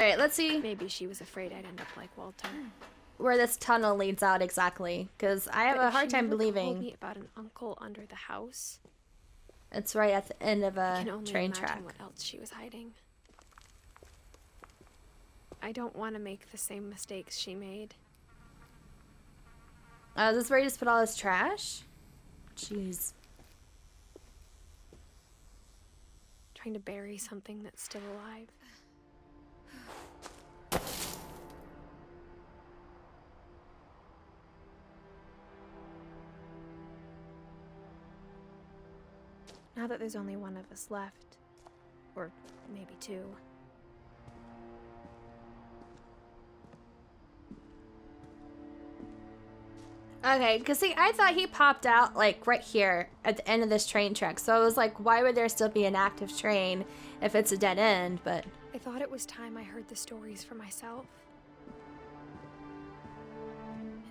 Alright, let's see Maybe she was afraid I'd end up like Walter. where this tunnel leads out exactly, because I have a hard time Told believing me about an uncle under the house. it's right at the end of I a can only train imagine track. what else she was hiding. I don't want to make the same mistakes she made. Is this where you just put all this trash? Jeez. Trying to bury something that's still alive. Now that there's only one of us left, or maybe two. Okay, because see, I thought he popped out, like, right here at the end of this train track. So I was like, why would there still be an active train if it's a dead end? But I thought it was time I heard the stories for myself.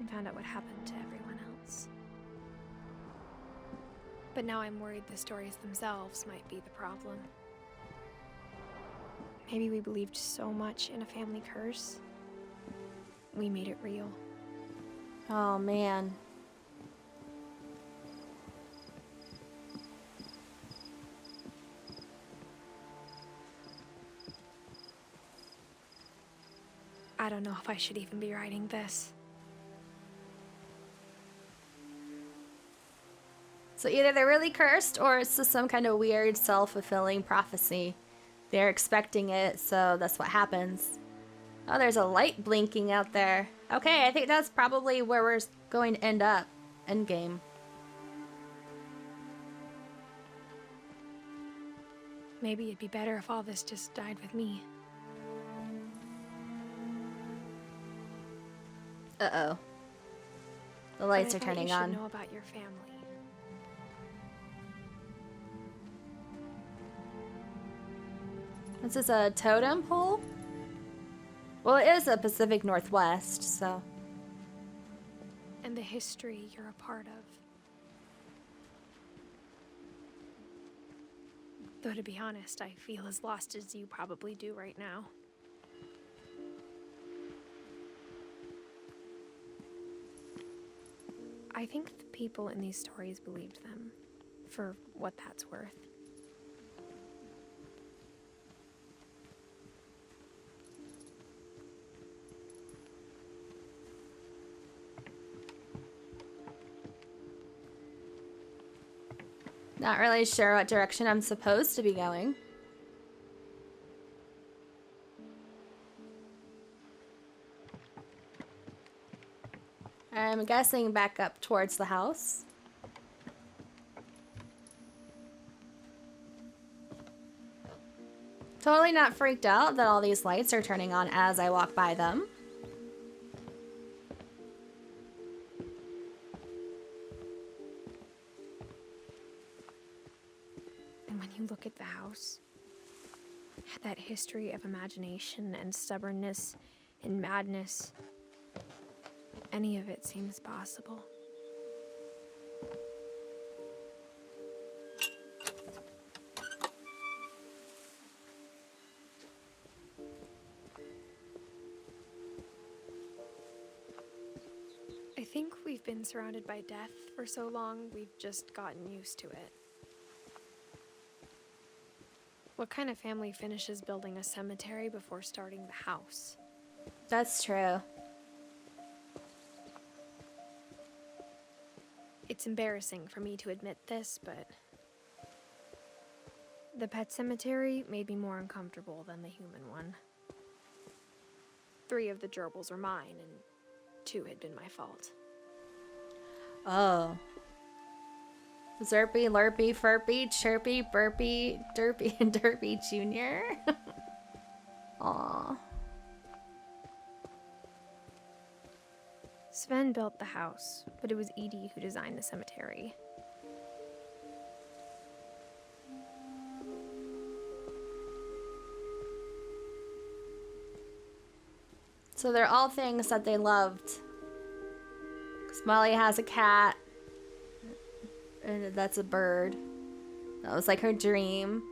And found out what happened to everyone else. But now I'm worried the stories themselves might be the problem. Maybe we believed so much in a family curse. We made it real. oh man. I don't know if I should even be writing this. So either they're really cursed or it's just some kind of weird self-fulfilling prophecy. They're expecting it, so that's what happens. Oh, there's a light blinking out there. Okay, I think that's probably where we're going to end up. Endgame. Maybe it'd be better if all this just died with me. Uh-oh. The lights are But I thought turning you on. should know about your family. This is a totem pole? Well, it is a Pacific Northwest, so... And the history you're a part of. Though to be honest, I feel as lost as you probably do right now. I think the people in these stories believed them, for what that's worth. Not really sure what direction I'm supposed to be going. I'm guessing back up towards the house. Totally not freaked out that all these lights are turning on as I walk by them. And when you look at the house, that history of imagination and stubbornness and madness, any of it seems possible. I think we've been surrounded by death for so long, we've just gotten used to it. What kind of family finishes building a cemetery before starting the house? That's true. It's embarrassing for me to admit this, but the pet cemetery made me more uncomfortable than the human one. 3 of the gerbils were mine, and 2 had been my fault. Oh. Zerpy, Lurpy, Furpy, Chirpy, Burpy, Derpy, and Derpy Jr. Aw. Sven built the house, but it was Edie who designed the cemetery. So they're all things that they loved. 'Cause Molly has a cat. And that's a bird. That was like her dream.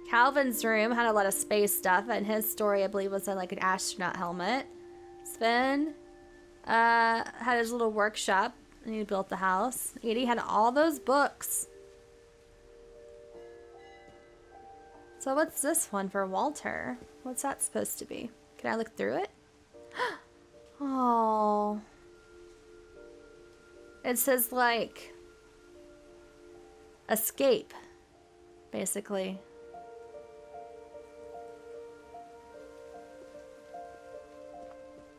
Calvin's room had a lot of space stuff, and his story, I believe, was in like an astronaut helmet. Sven had his little workshop, and he built the house. Edie had all those books. So what's this one for Walter? What's that supposed to be? Can I look through it? Oh. It says like escape, basically.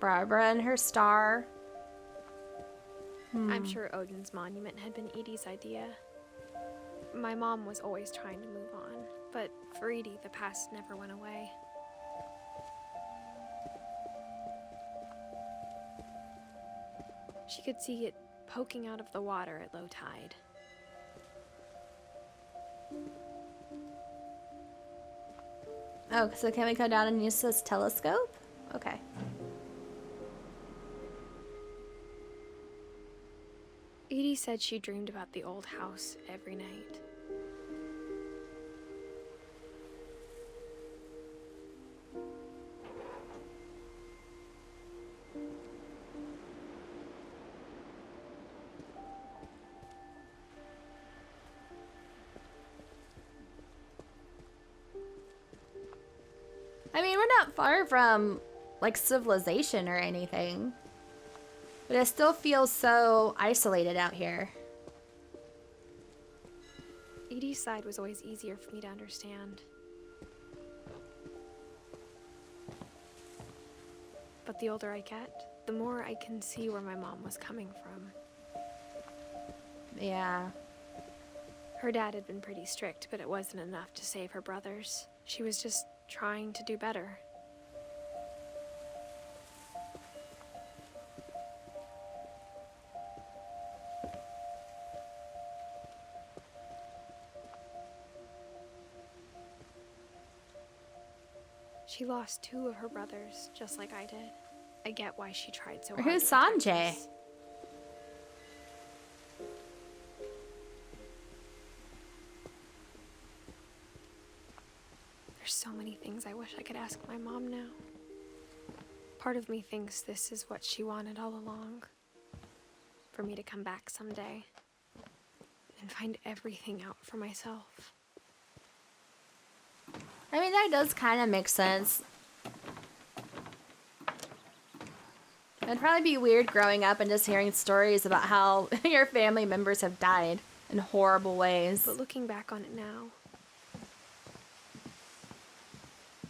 Barbara and her star. I'm sure Odin's monument had been Edie's idea. My mom was always trying to move on, but for Edie, the past never went away. She could see it poking out of the water at low tide. Oh, so can we go down and use this telescope? Okay. Edie said she dreamed about the old house every night. I mean, we're not far from, like, civilization or anything. But it still feels so isolated out here. Edie's side was always easier for me to understand. But the older I get, the more I can see where my mom was coming from. Yeah. Her dad had been pretty strict, but it wasn't enough to save her brothers. She was just trying to do better. She lost 2 of her brothers, just like I did. I get why she tried so hard. Who's to protect Sanjay? us. There's so many things I wish I could ask my mom now. Part of me thinks this is what she wanted all along. For me to come back someday and find everything out for myself. I mean, that does kind of make sense. It'd probably be weird growing up and just hearing stories about how your family members have died in horrible ways. But looking back on it now,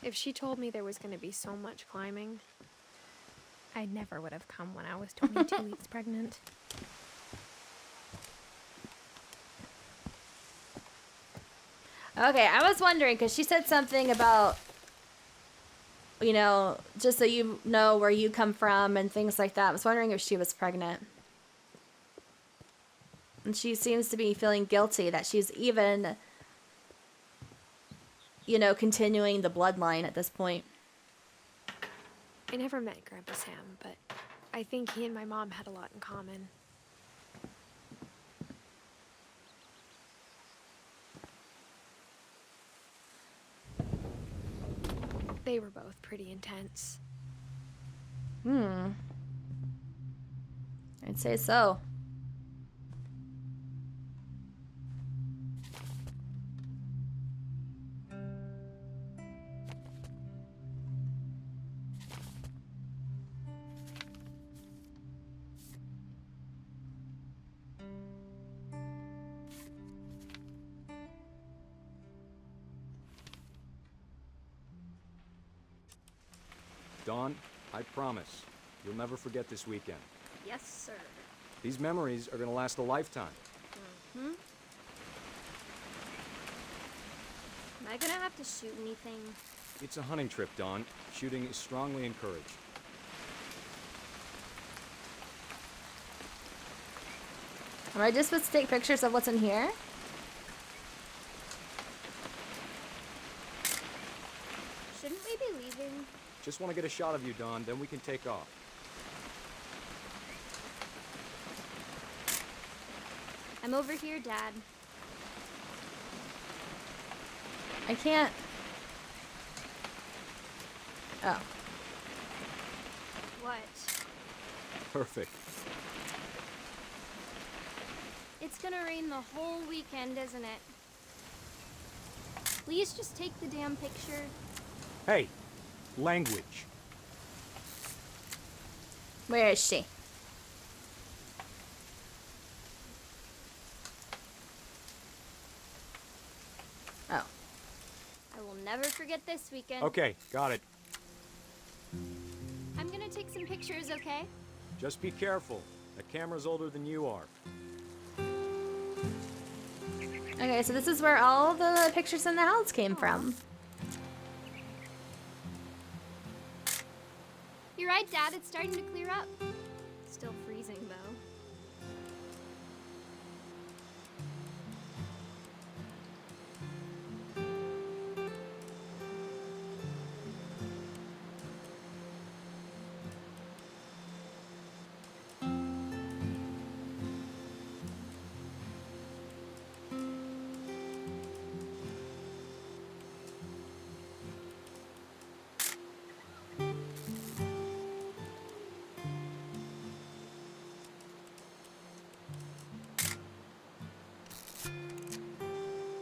if she told me there was going to be so much climbing, I never would have come when I was 22 weeks pregnant. Okay, I was wondering, because she said something about, you know, just so you know where you come from and things like that. I was wondering if she was pregnant. And she seems to be feeling guilty that she's even, you know, continuing the bloodline at this point. I never met Grandpa Sam, but I think he and my mom had a lot in common. They were both pretty intense. I'd say so. Dawn, I promise, you'll never forget this weekend. Yes, sir. These memories are gonna last a lifetime. Am I gonna have to shoot anything? It's a hunting trip, Dawn. Shooting is strongly encouraged. Am I just supposed to take pictures of what's in here? Shouldn't we be leaving? Just want to get a shot of you, Dawn, then we can take off. I'm over here, Dad. I can't Oh. What? Perfect. It's gonna rain the whole weekend, isn't it? Please just take the damn picture. Hey, language. Where is she? Oh. I will never forget this weekend. Okay, got it. I'm gonna take some pictures, okay? Just be careful. That camera's older than you are. Okay, so this is where all the pictures in the house came from. You're right, Dad. It's starting to clear up. Still freezing, though.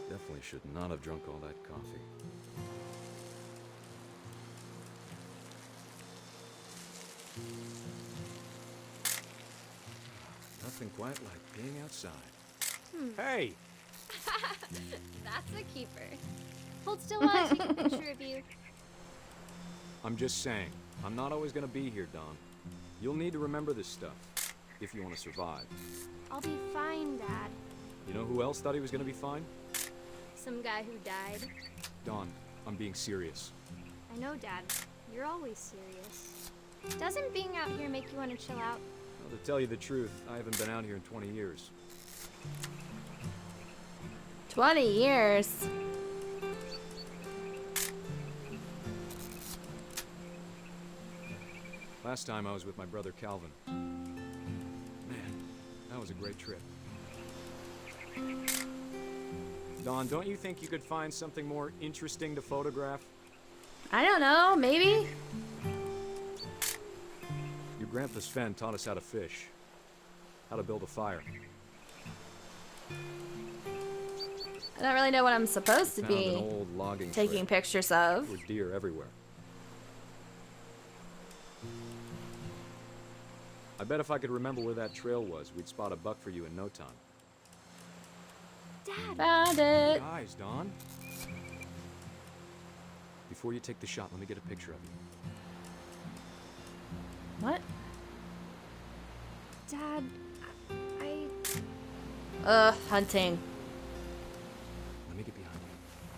Definitely should not have drunk all that coffee. Nothing quite like being outside. Hey! That's a keeper. Hold still while I take a picture of you. I'm just saying, I'm not always gonna be here, Don. You'll need to remember this stuff, if you want to survive. I'll be fine, Dad. You know who else thought he was gonna be fine? Some guy who died. Don, I'm being serious. I know, Dad. You're always serious. Doesn't being out here make you want to chill out? Well, to tell you the truth, I haven't been out here in 20 years. 20 years. Last time I was with my brother Calvin. Man, that was a great trip. Don, don't you think you could find something more interesting to photograph? I don't know, maybe? Your grandpa Sven taught us how to fish, how to build a fire. I don't really know what I'm supposed to Found an be old logging taking trail. pictures of. There were deer everywhere. I bet if I could remember where that trail was, we'd spot a buck for you in no time. Dad! Found it. Guys, Don. Before you take the shot, let me get a picture of you. What? Dad, I... Hunting. Let me get behind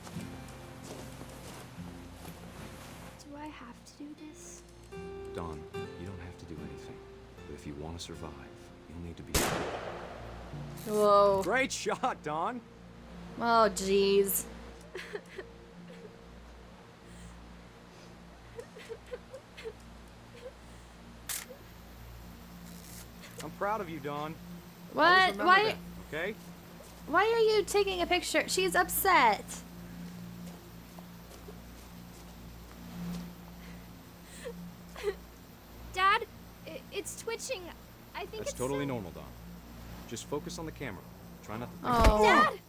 you. Do I have to do this? Don, you don't have to do anything. But if you want to survive, you'll need to be... Whoa. Great shot, Don! Oh, jeez. I'm proud of you, Don. What? Always remember Why? that, okay? Why are you taking a picture? She's upset. Dad, it's twitching. I think That's it's totally some- normal, Don. Just focus on the camera. Try not to think. Oh. Dad!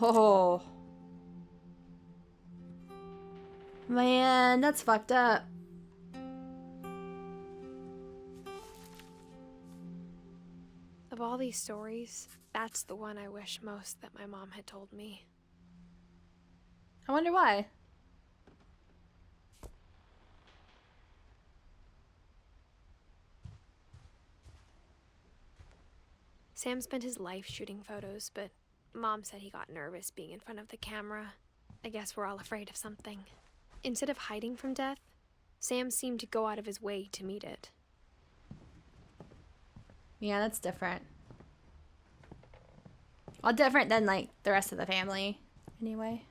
Oh. Man, that's fucked up. Of all these stories, that's the one I wish most that my mom had told me. I wonder why. Sam spent his life shooting photos, but Mom said he got nervous being in front of the camera. I guess we're all afraid of something. Instead of hiding from death, Sam seemed to go out of his way to meet it. Yeah, that's different. Well, different than, like, the rest of the family, anyway.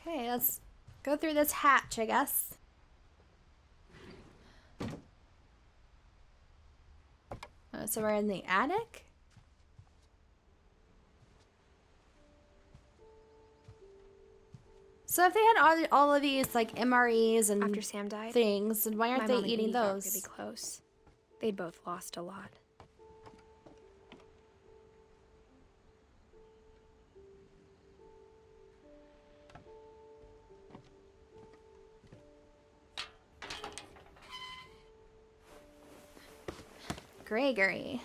Okay, let's go through this hatch, I guess. So we're in the attic? So if they had all of these like MREs and After Sam died, things, then why aren't my they mom and eating Edie got those? really close. They'd both lost a lot. Gregory.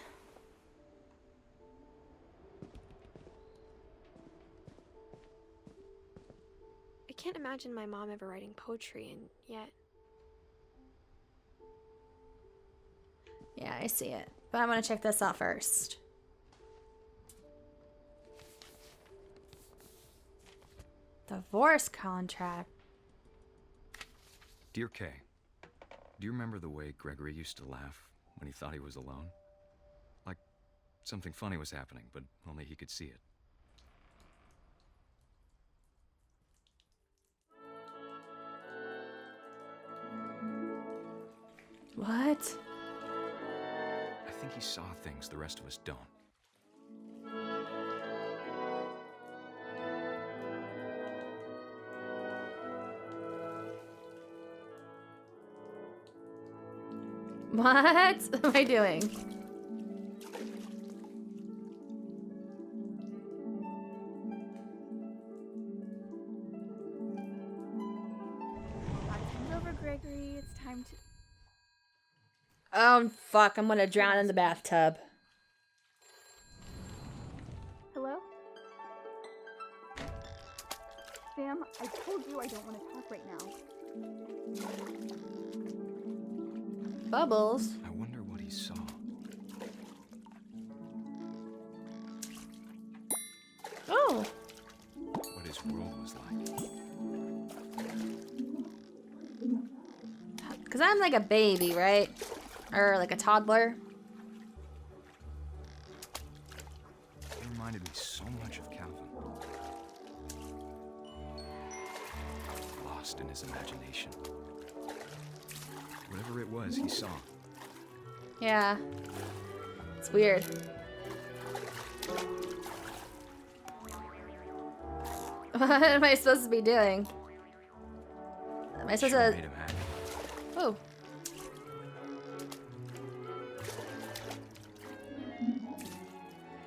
I can't imagine my mom ever writing poetry, and yet Yeah, I see it. But I'm gonna check this out first. Divorce contract. Dear Kay, do you remember the way Gregory used to laugh when he thought he was alone? Like something funny was happening, but only he could see it. What? I think he saw things the rest of us don't. What am I doing? Time's over, Gregory. It's time to... Oh, fuck. I'm gonna drown in the bathtub. Hello? Sam, I told you I don't want to talk right now. Bubbles. I wonder what he saw. Oh. What his world was like. Because I'm like a baby, right? Or like a toddler. He reminded me so much of Calvin. Lost in his imagination. Whatever it was, he saw. Yeah. It's weird. What am I supposed to be doing? Am I supposed Sure to... made him happy. Oh.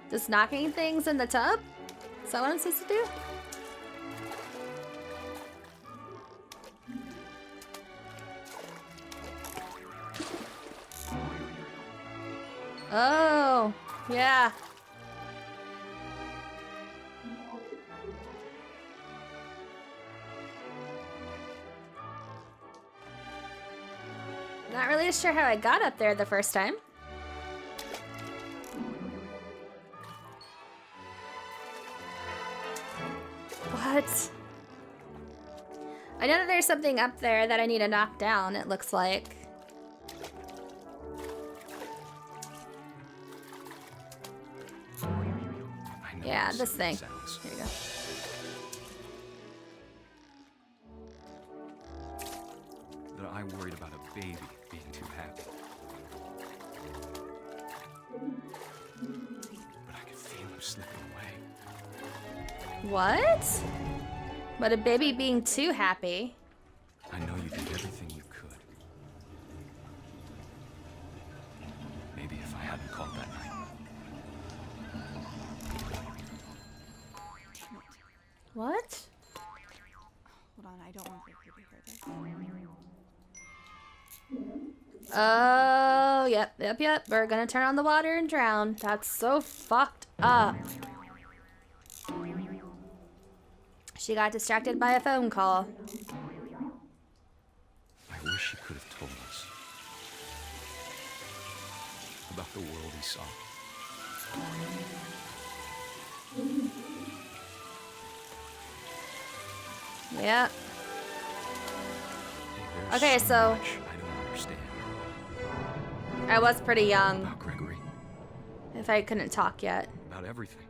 Just knocking things in the tub? Is that what I'm supposed to do? Oh, yeah. Not really sure how I got up there the first time. What? I know that there's something up there that I need to knock down, it looks like. I know Yeah, how this silly it thing. sounds. Here you go. That I worried about a baby being too happy. But I could feel him slipping away. What? But a baby being too happy. I know you did everything you could. Maybe if I hadn't called that night. What? Hold on, I don't want Gregory to hear this. Oh, yep. We're gonna turn on the water and drown. That's so fucked up. She got distracted by a phone call. I wish he could have told us about the world he saw. Yep. There's Okay, so- much I don't understand I was pretty young, about Gregory, if I couldn't talk yet. about everything.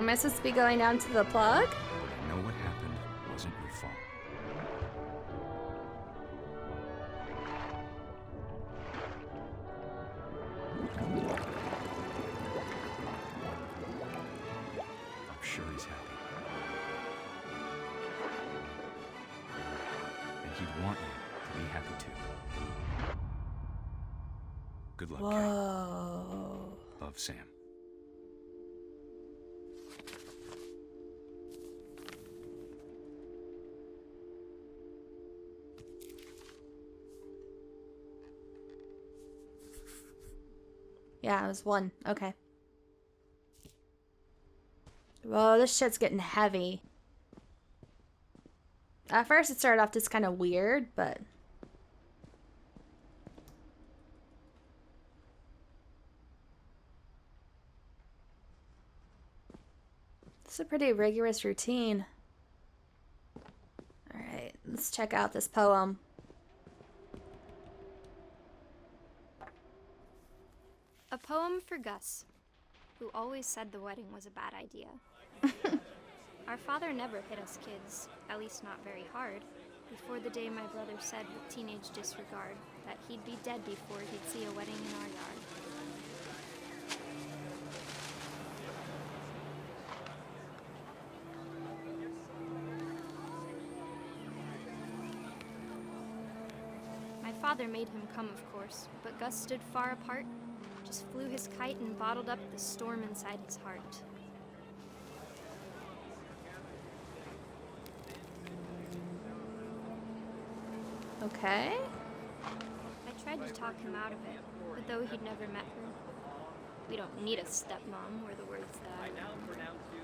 Am I supposed to be going down to the plug? But I know what happened wasn't your fault. I'm sure he's happy. And he'd want you to be happy too. Good luck, Kay. Whoa. Love, Sam. Yeah, it was 1. Okay. Whoa, this shit's getting heavy. At first it started off just kind of weird, but... It's a pretty rigorous routine. Alright, let's check out this poem. A poem for Gus, who always said the wedding was a bad idea. Our father never hit us kids, at least not very hard, before the day my brother said with teenage disregard that he'd be dead before he'd see a wedding in our yard. My father made him come, of course, but Gus stood far apart, just flew his kite and bottled up the storm inside his heart. Okay. I tried to talk him out of it, but though he'd never met her, we don't need a stepmom, were the words that I now pronounce you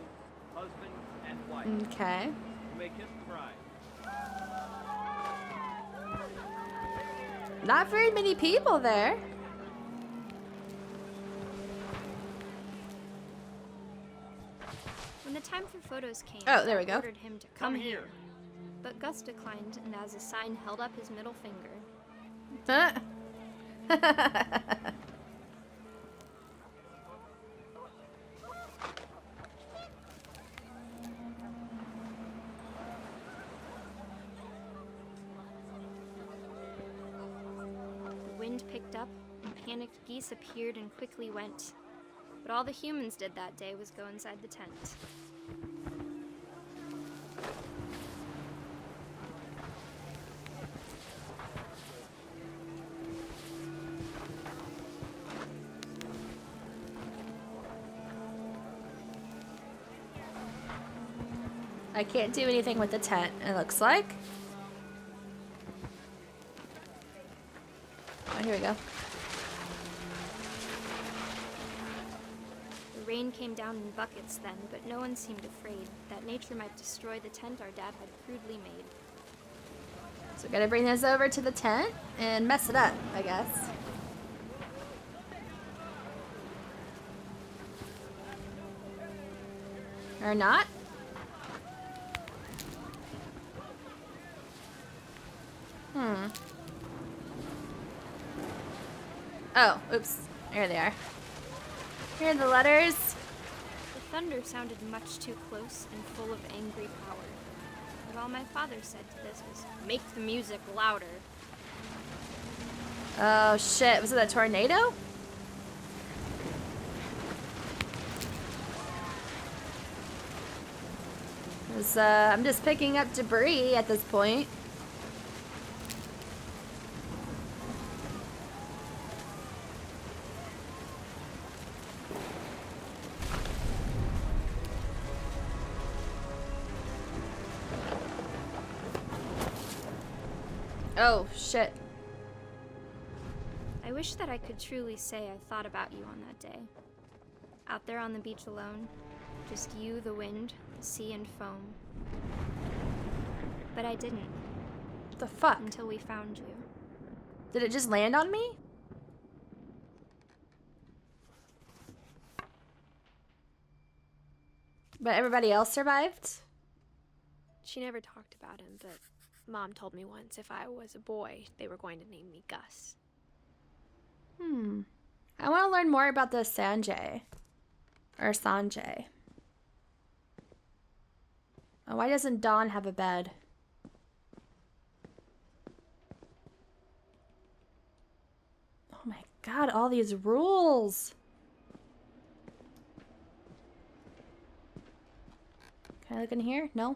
husband and wife. Okay. You may kiss the bride. Not very many people there. When the time for photos came, Oh, there we I go. ordered him to come here. But Gus declined, and as a sign held up his middle finger. Huh? The wind picked up, and panicked geese appeared and quickly went. But all the humans did that day was go inside the tent. I can't do anything with the tent, it looks like. Oh, here we go. The rain came down in buckets then, but no one seemed afraid that nature might destroy the tent our dad had crudely made. So we gotta bring this over to the tent and mess it up, I guess. Or not? Oh, oops. There they are. Here are the letters. The thunder sounded much too close and full of angry power. But all my father said to this was, "Make the music louder." Oh shit, was it a tornado? I'm just picking up debris at this point. Oh, shit. I wish that I could truly say I thought about you on that day. Out there on the beach alone, just you, the wind, the sea, and foam. But I didn't, What the fuck? until we found you. Did it just land on me? But everybody else survived? She never talked about him, but Mom told me once if I was a boy, they were going to name me Gus. I want to learn more about the Sanjay. Or Sanjay. Oh, why doesn't Dawn have a bed? Oh my god, all these rules. Can I look in here? No?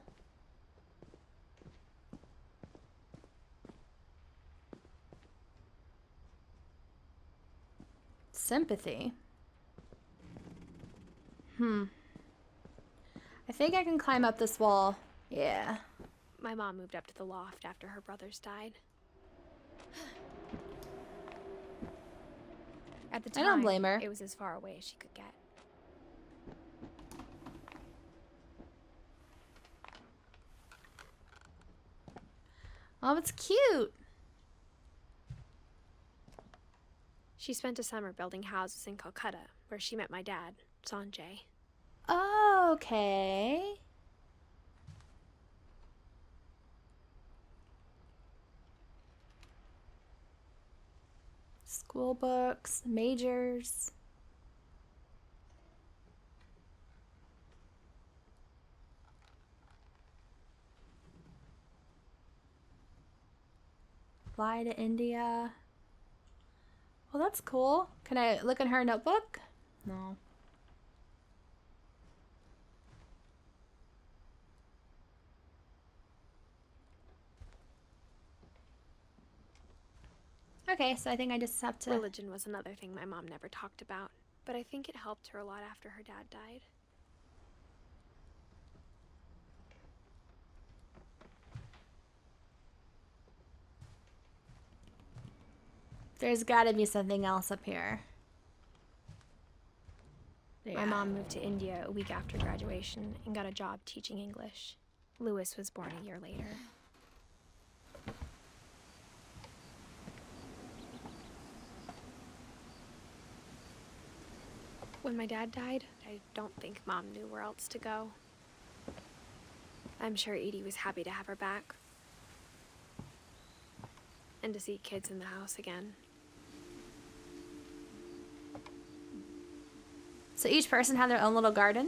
Sympathy. I think I can climb up this wall. Yeah. My mom moved up to the loft after her brothers died. At the I time, don't blame her. it was as far away as she could get. Oh, it's cute. She spent a summer building houses in Calcutta, where she met my dad, Sanjay. Okay. School books, majors. Fly to India. Well, that's cool. Can I look in her notebook? No. Okay, so I think I just have to... Religion was another thing my mom never talked about, but I think it helped her a lot after her dad died. There's gotta be something else up here. My mom moved to India a week after graduation and got a job teaching English. Lewis was born a year later. When my dad died, I don't think Mom knew where else to go. I'm sure Edie was happy to have her back. And to see kids in the house again. So each person had their own little garden?